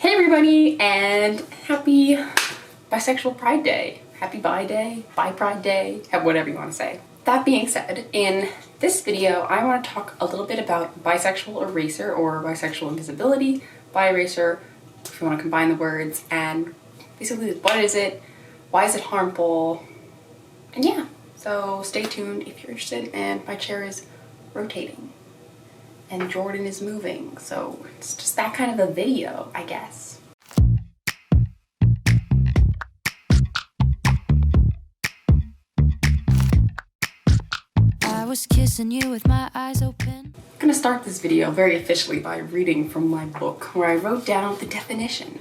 Hey everybody, and happy Bisexual Pride Day. Happy Bi Day, Bi Pride Day, whatever you want to say. That being said, in this video, I want to talk a little bit about bisexual erasure or bisexual invisibility, BIERASURE, if you want to combine the words, and basically what is it, why is it harmful, and yeah. So stay tuned if you're interested, and my chair is rotating. And Jordan is moving, so it's just that kind of a video, I guess. I was kissing you with my eyes open. I'm gonna start this video very officially by reading from my book where I wrote down the definition.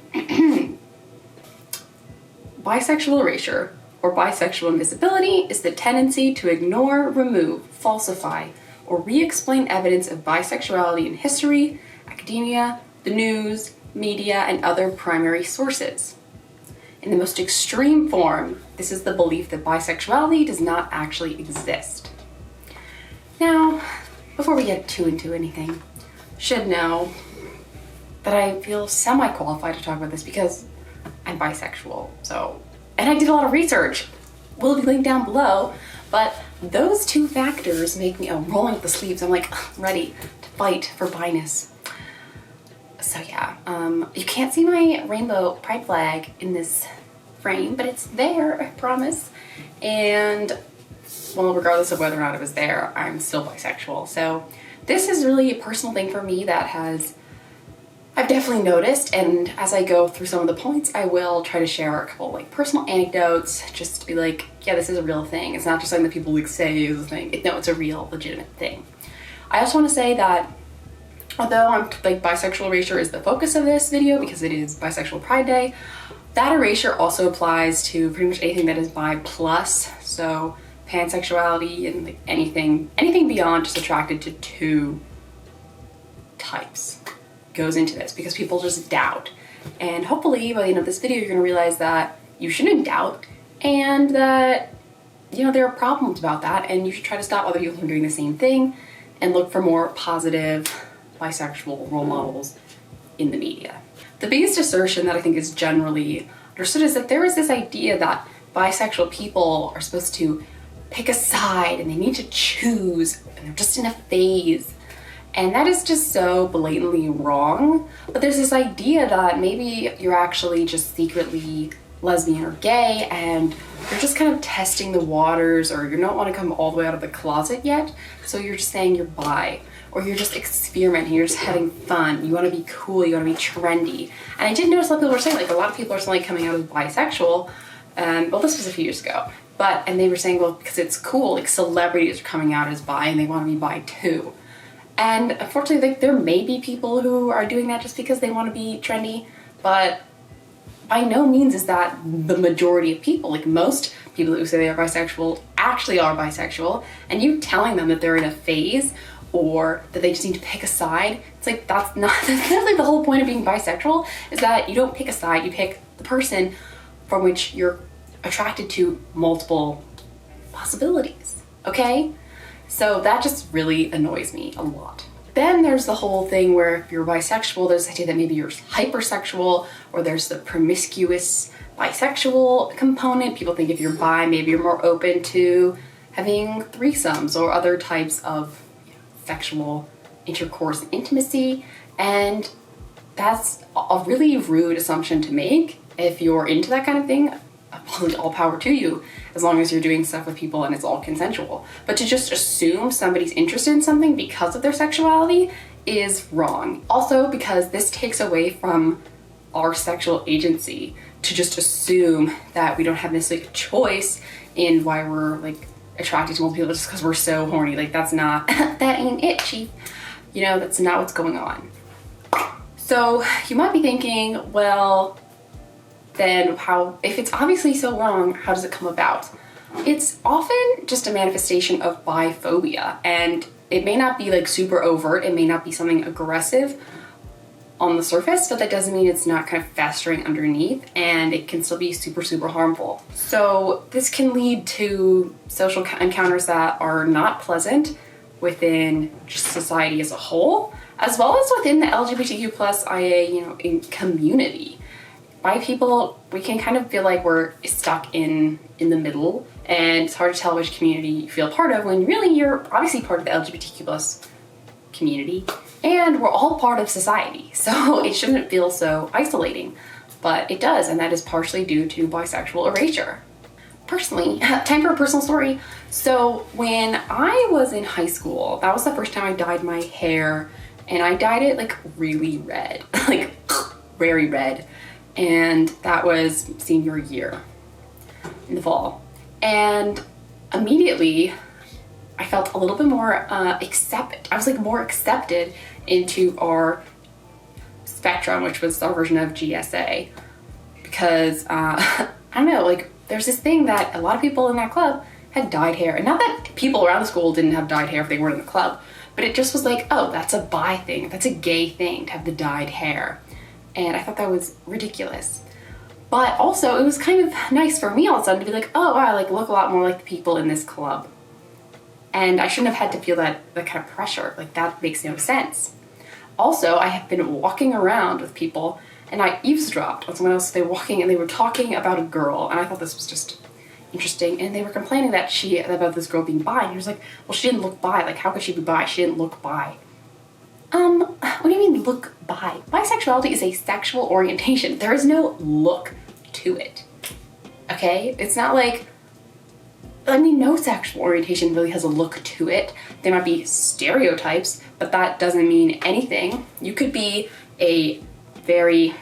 Bisexual erasure, or bisexual invisibility, is the tendency to ignore, remove, falsify, or re-explain evidence of bisexuality in history, academia, the news, media, and other primary sources. In the most extreme form, this is the belief that bisexuality does not actually exist. Now, before we get too into anything, you should know that I feel semi-qualified to talk about this because I'm bisexual, and I did a lot of research. Will be linked down below, but those two factors make me, rolling up the sleeves, I'm like ready to fight for bi-ness. So yeah, you can't see my rainbow pride flag in this frame, but it's there, I promise. And well, regardless of whether or not it was there, I'm still bisexual. So this is really a personal thing for me that I've definitely noticed, and as I go through some of the points, I will try to share a couple personal anecdotes just to be like, yeah, this is a real thing. It's not just something that people say is a thing. No, it's a real, legitimate thing. I also want to say that although bisexual erasure is the focus of this video because it is Bisexual Pride Day, that erasure also applies to pretty much anything that is bi plus, so pansexuality and anything beyond just attracted to two types goes into this, because people just doubt. And hopefully by the end of this video you're going to realize that you shouldn't doubt, and that there are problems about that, and you should try to stop other people from doing the same thing and look for more positive bisexual role models in the media. The biggest assertion that I think is generally understood is that there is this idea that bisexual people are supposed to pick a side and they need to choose, and they're just in a phase. And that is just so blatantly wrong. But there's this idea that maybe you're actually just secretly lesbian or gay and you're just kind of testing the waters, or you don't want to come all the way out of the closet yet, so you're just saying you're bi, or you're just experimenting, you're just having fun, you want to be cool, you want to be trendy. And I did notice a lot of people were saying, a lot of people are suddenly coming out as bisexual, well, this was a few years ago, and they were saying, well, because it's cool, celebrities are coming out as bi and they want to be bi too. And unfortunately, there may be people who are doing that just because they want to be trendy, but by no means is that the majority of people. Most people who say they are bisexual actually are bisexual, and you telling them that they're in a phase or that they just need to pick a side, it's that's the whole point of being bisexual, is that you don't pick a side, you pick the person from which you're attracted to multiple possibilities, okay? So that just really annoys me a lot. Then there's the whole thing where if you're bisexual, there's the idea that maybe you're hypersexual, or there's the promiscuous bisexual component. People think if you're bi, maybe you're more open to having threesomes or other types of sexual intercourse and intimacy. And that's a really rude assumption to make. If you're into that kind of thing, all power to you, as long as you're doing stuff with people and it's all consensual. But to just assume somebody's interested in something because of their sexuality is wrong. Also, because this takes away from our sexual agency to just assume that we don't have necessarily a choice in why we're attracted to multiple people just because we're so horny. That's not, that ain't it, chief. That's not what's going on. So you might be thinking, well, then if it's obviously so wrong, how does it come about? It's often just a manifestation of biphobia, and it may not be super overt, it may not be something aggressive on the surface, but that doesn't mean it's not kind of festering underneath, and it can still be super, super harmful. So this can lead to social encounters that are not pleasant within just society as a whole, as well as within the LGBTQ plus IA, in community. Bi people, we can kind of feel like we're stuck in the middle, and it's hard to tell which community you feel part of when really you're obviously part of the LGBTQ plus community, and we're all part of society. So it shouldn't feel so isolating, but it does, and that is partially due to bisexual erasure. Personally, time for a personal story. So when I was in high school, that was the first time I dyed my hair, and I dyed it like really red, like very red. And that was senior year in the fall. And immediately I felt a little bit more accepted. I was like more accepted into our spectrum, which was our version of GSA, because I don't know, like there's this thing that a lot of people in that club had dyed hair. And not that people around the school didn't have dyed hair if they weren't in the club, but it just was like, oh, that's a bi thing. That's a gay thing to have the dyed hair. And I thought that was ridiculous. But also it was kind of nice for me all of a sudden to be like, oh, I like look a lot more like the people in this club. And I shouldn't have had to feel that kind of pressure. Like that makes no sense. Also, I have been walking around with people and I eavesdropped on someone else. They were walking and they were talking about a girl, and I thought this was just interesting. And they were complaining that about this girl being bi. And he was like, well, she didn't look bi. Like, how could she be bi? She didn't look bi. What do you mean look bi? Bisexuality is a sexual orientation. There is no look to it. Okay? It's not like, no sexual orientation really has a look to it. There might be stereotypes, but that doesn't mean anything. You could be a very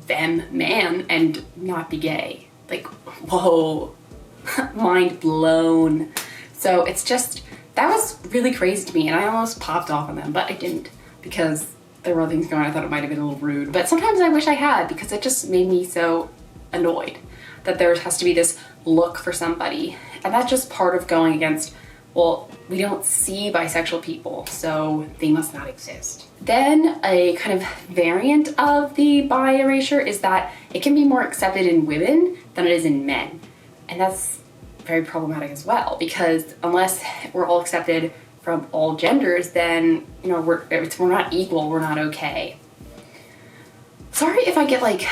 femme man and not be gay. Like, whoa, mind blown. So it's just, that was really crazy to me, and I almost popped off on them, but I didn't, because there were other things going on. I thought it might have been a little rude, but sometimes I wish I had, because it just made me so annoyed that there has to be this look for somebody. And that's just part of going against, well, we don't see bisexual people, so they must not exist. Then a kind of variant of the bi erasure is that it can be more accepted in women than it is in men. And that's very problematic as well, because unless we're all accepted from all genders, then we're not equal, we're not okay. Sorry if I get like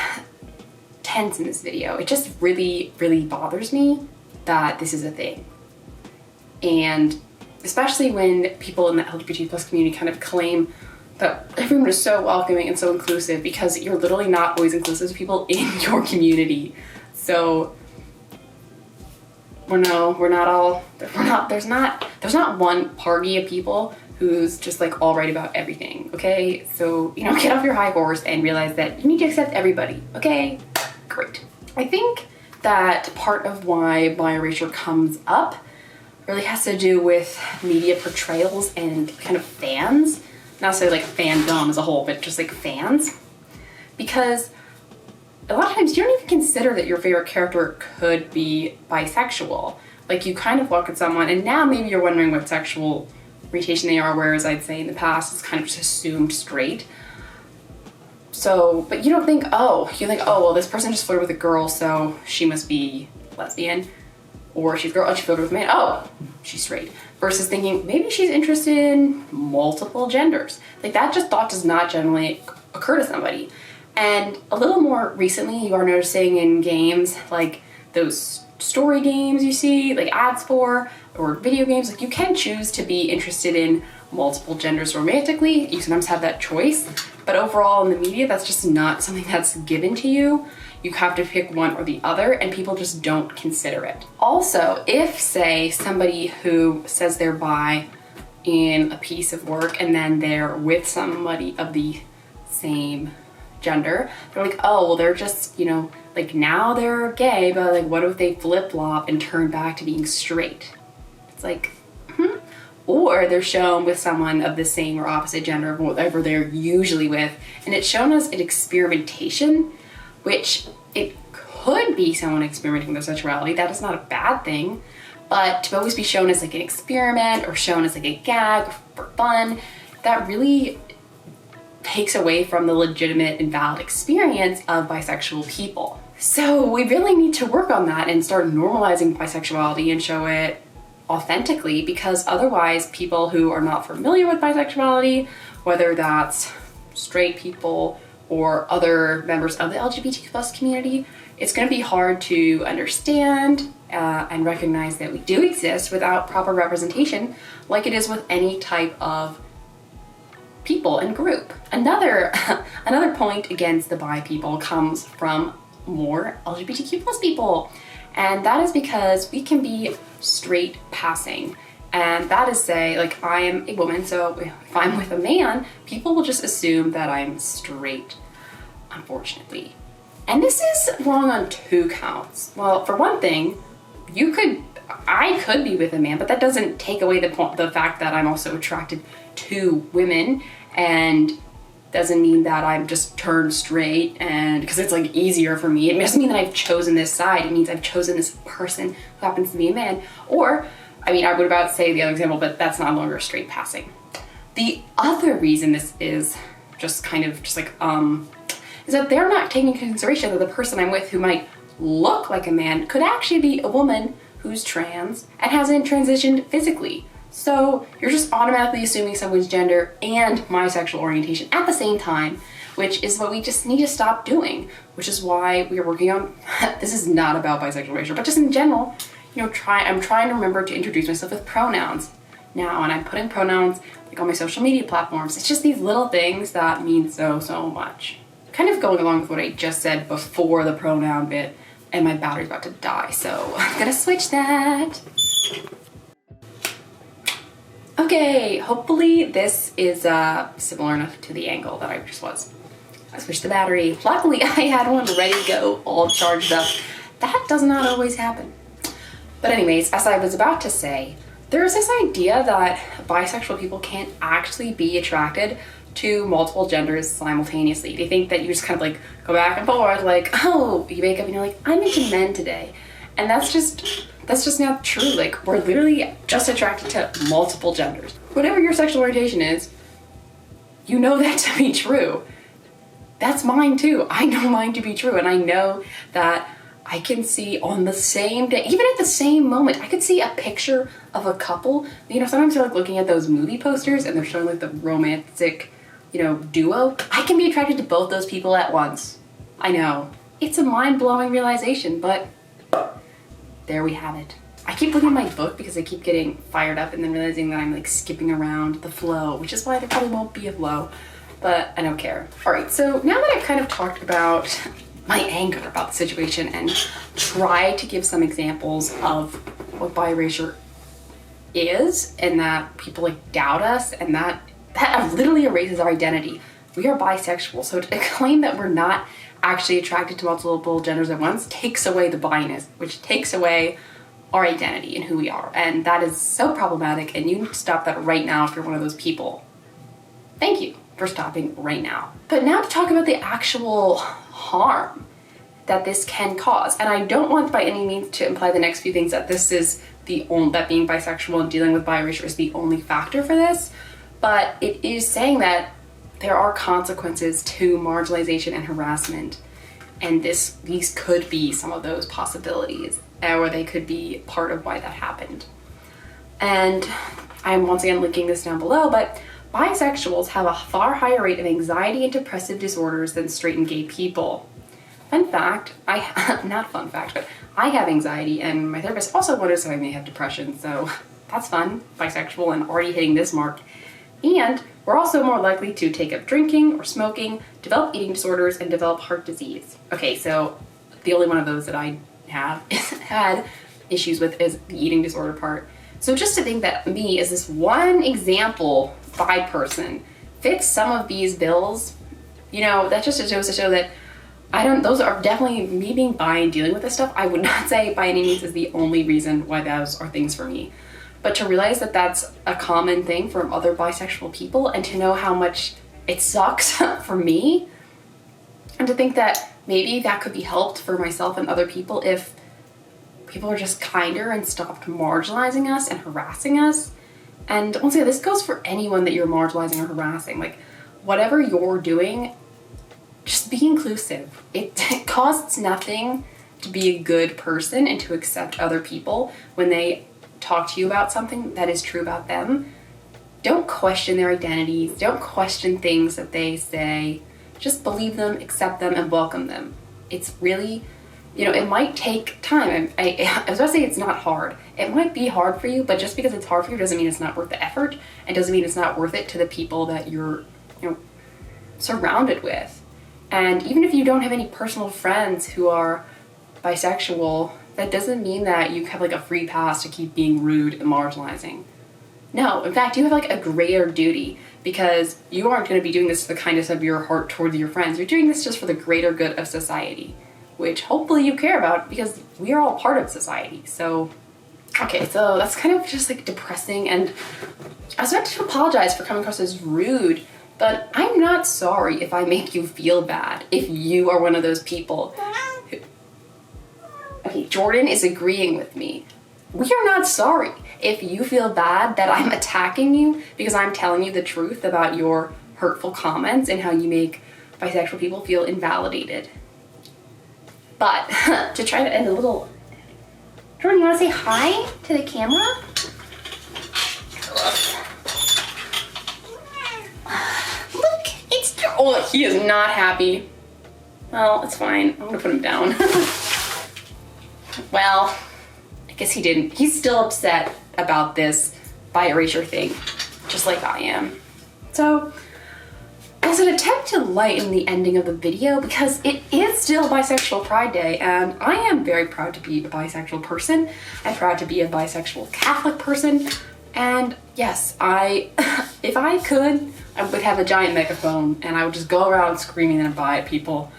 tense in this video. It just really, really bothers me that this is a thing. And especially when people in the LGBT plus community kind of claim that everyone is so welcoming and so inclusive, because you're literally not always inclusive to people in your community. So there's not one party of people who's just like all right about everything, okay? So, get off your high horse and realize that you need to accept everybody, okay? Great. I think that part of why bi erasure comes up really has to do with media portrayals and kind of fans. Not necessarily like fandom as a whole, but just like fans. Because a lot of times you don't even consider that your favorite character could be bisexual. Like, you kind of look at someone and now maybe you're wondering what sexual orientation they are, whereas I'd say in the past it's kind of just assumed straight. So, but you don't think, well, this person just flirted with a girl, so she must be lesbian. Or she's a girl and she flirted with a man, oh, she's straight. Versus thinking, maybe she's interested in multiple genders. Like, that thought does not generally occur to somebody. And a little more recently, you are noticing in games, like those story games you see, like ads for, or video games, like you can choose to be interested in multiple genders romantically. You sometimes have that choice, but overall in the media, that's just not something that's given to you. You have to pick one or the other, and people just don't consider it. Also, if, say, somebody who says they're bi in a piece of work and then they're with somebody of the same gender, they're like, oh, well, they're just, like now they're gay, but like what if they flip-flop and turn back to being straight? It's like, Or they're shown with someone of the same or opposite gender, whatever they're usually with, and it's shown as an experimentation, which it could be someone experimenting with their sexuality. That is not a bad thing, but to always be shown as like an experiment or shown as like a gag for fun, that really takes away from the legitimate and valid experience of bisexual people. So we really need to work on that and start normalizing bisexuality and show it authentically, because otherwise people who are not familiar with bisexuality, whether that's straight people or other members of the LGBT plus community, it's going to be hard to understand and recognize that we do exist without proper representation, like it is with any type of people and group. Another point against the bi people comes from more LGBTQ plus people, and that is because we can be straight passing. And that is say, like, I am a woman, so if I'm with a man, people will just assume that I'm straight, unfortunately. And this is wrong on 2 counts. Well, for one thing, I could be with a man, but that doesn't take away the fact that I'm also attracted to women, and doesn't mean that I'm just turned straight, and because it's like easier for me. It doesn't mean that I've chosen this side. It means I've chosen this person who happens to be a man. Or, I mean, I would about say the other example, but that's no longer straight passing. The other reason this is just kind of just like, is that they're not taking into consideration that the person I'm with who might look like a man could actually be a woman who's trans and hasn't transitioned physically. So you're just automatically assuming someone's gender and my sexual orientation at the same time, which is what we just need to stop doing, which is why we are working on, this is not about bisexual erasure, but just in general, I'm trying to remember to introduce myself with pronouns now, and I'm putting pronouns like on my social media platforms. It's just these little things that mean so much. Kind of going along with what I just said before the pronoun bit, and my battery's about to die, so I'm gonna switch that. Okay, hopefully this is similar enough to the angle that I just was. I switched the battery. Luckily, I had one ready to go, all charged up. That does not always happen. But anyways, as I was about to say, there's this idea that bisexual people can't actually be attracted to multiple genders simultaneously. They think that you just kind of like go back and forth, like, oh, you wake up and you're like, I'm into men today. And that's just not true. Like, we're literally just attracted to multiple genders. Whatever your sexual orientation is, you know that to be true. That's mine too. I know mine to be true, and I know that I can see on the same day, even at the same moment, I could see a picture of a couple. Sometimes you're like looking at those movie posters and they're showing like the romantic, duo. I can be attracted to both those people at once. I know. It's a mind-blowing realization, but there we have it. I keep looking at my book because I keep getting fired up and then realizing that I'm like skipping around the flow, which is why there probably won't be a flow, but I don't care. All right, so now that I've kind of talked about my anger about the situation and try to give some examples of what bi-erasure is, and that people like doubt us, and that literally erases our identity. We are bisexual, so to claim that we're not actually attracted to multiple genders at once takes away the bi-ness, which takes away our identity and who we are. And that is so problematic, and you need to stop that right now if you're one of those people. Thank you for stopping right now. But now to talk about the actual harm that this can cause. And I don't want by any means to imply the next few things that this is that being bisexual and dealing with bi-erasure is the only factor for this, but it is saying that there are consequences to marginalization and harassment, and these could be some of those possibilities, or they could be part of why that happened. And I'm once again linking this down below, but bisexuals have a far higher rate of anxiety and depressive disorders than straight and gay people. Fun fact, not fun fact, but I have anxiety, and my therapist also noticed that I may have depression, so that's fun, bisexual and already hitting this mark. And we're also more likely to take up drinking or smoking, develop eating disorders, and develop heart disease. Okay, so the only one of those that I have had issues with is the eating disorder part. So just to think that me as this one example bi person fits some of these bills, that just goes to show that those are definitely me being bi and dealing with this stuff. I would not say by any means is the only reason why those are things for me. But to realize that that's a common thing for other bisexual people, and to know how much it sucks for me, and to think that maybe that could be helped for myself and other people if people are just kinder and stopped marginalizing us and harassing us. And once again, this goes for anyone that you're marginalizing or harassing. Like, whatever you're doing, just be inclusive. It costs nothing to be a good person and to accept other people when they talk to you about something that is true about them, don't question their identities, don't question things that they say. Just believe them, accept them, and welcome them. It's really, it might take time. I was about to say it's not hard. It might be hard for you, but just because it's hard for you doesn't mean it's not worth the effort. It doesn't mean it's not worth it to the people that you're, surrounded with. And even if you don't have any personal friends who are bisexual, that doesn't mean that you have like a free pass to keep being rude and marginalizing. No, in fact, you have like a greater duty, because you aren't going to be doing this for the kindness of your heart towards your friends. You're doing this just for the greater good of society, which hopefully you care about, because we are all part of society. So, okay, so that's kind of just like depressing, and I was about to apologize for coming across as rude, but I'm not sorry if I make you feel bad if you are one of those people. Okay, Jordan is agreeing with me. We are not sorry if you feel bad that I'm attacking you because I'm telling you the truth about your hurtful comments and how you make bisexual people feel invalidated. But to try to end a little... Jordan, you want to say hi to the camera? Look, it's... Oh, he is not happy. Well, it's fine. I'm gonna put him down. Well, I guess he didn't. He's still upset about this BIERASURE thing, just like I am. So, as an attempt to lighten the ending of the video, because it is still Bisexual Pride Day, and I am very proud to be a bisexual person. I'm proud to be a bisexual Catholic person, and yes, if I could, I would have a giant megaphone, and I would just go around screaming and bi at people.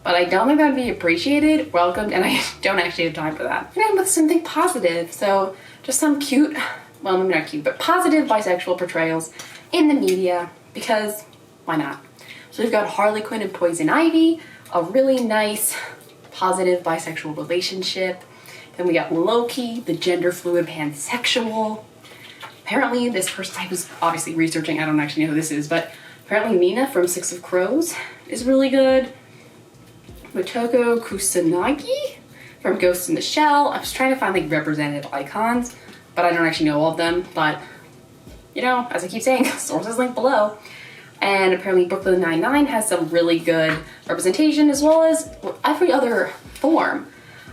But I don't think that would be appreciated, welcomed, and I don't actually have time for that. And I'm with something positive, so just some cute, well, maybe not cute, but positive bisexual portrayals in the media, because why not? So we've got Harley Quinn and Poison Ivy, a really nice, positive bisexual relationship. Then we got Loki, the gender fluid pansexual. Apparently this person, I was obviously researching, I don't actually know who this is, but apparently Mina from Six of Crows is really good. Motoko Kusanagi from Ghost in the Shell. I was trying to find like representative icons, but I don't actually know all of them. But, as I keep saying, sources linked below. And apparently Brooklyn Nine-Nine has some really good representation, as well as every other form.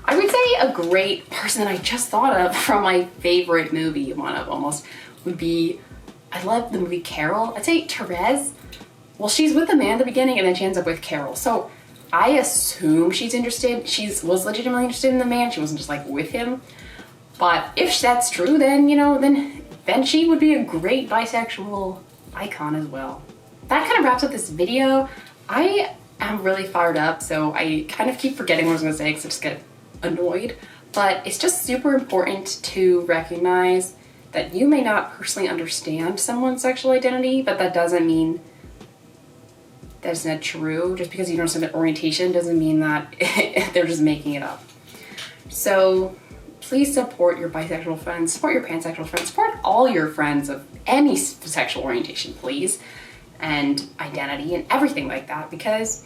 I would say a great person that I just thought of from my favorite movie, one of almost, would be, I love the movie Carol. I'd say Therese. Well, she's with the man at the beginning and then she ends up with Carol. So I assume she's interested. Was legitimately interested in the man. She wasn't just like with him. But if that's true, then, then she would be a great bisexual icon as well. That kind of wraps up this video. I am really fired up, so I kind of keep forgetting what I was gonna say because I just get annoyed. But it's just super important to recognize that you may not personally understand someone's sexual identity, but that doesn't mean that's not true. Just because you don't understand their orientation doesn't mean that they're just making it up. So please support your bisexual friends, support your pansexual friends, support all your friends of any sexual orientation, please, and identity and everything like that, because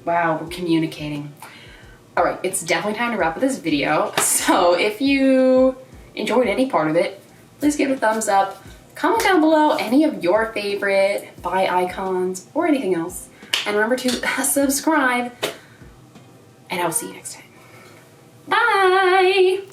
wow, we're communicating. All right, it's definitely time to wrap up this video. So if you enjoyed any part of it, please give it a thumbs up. Comment down below any of your favorite bi icons or anything else. And remember to subscribe. And I will see you next time. Bye!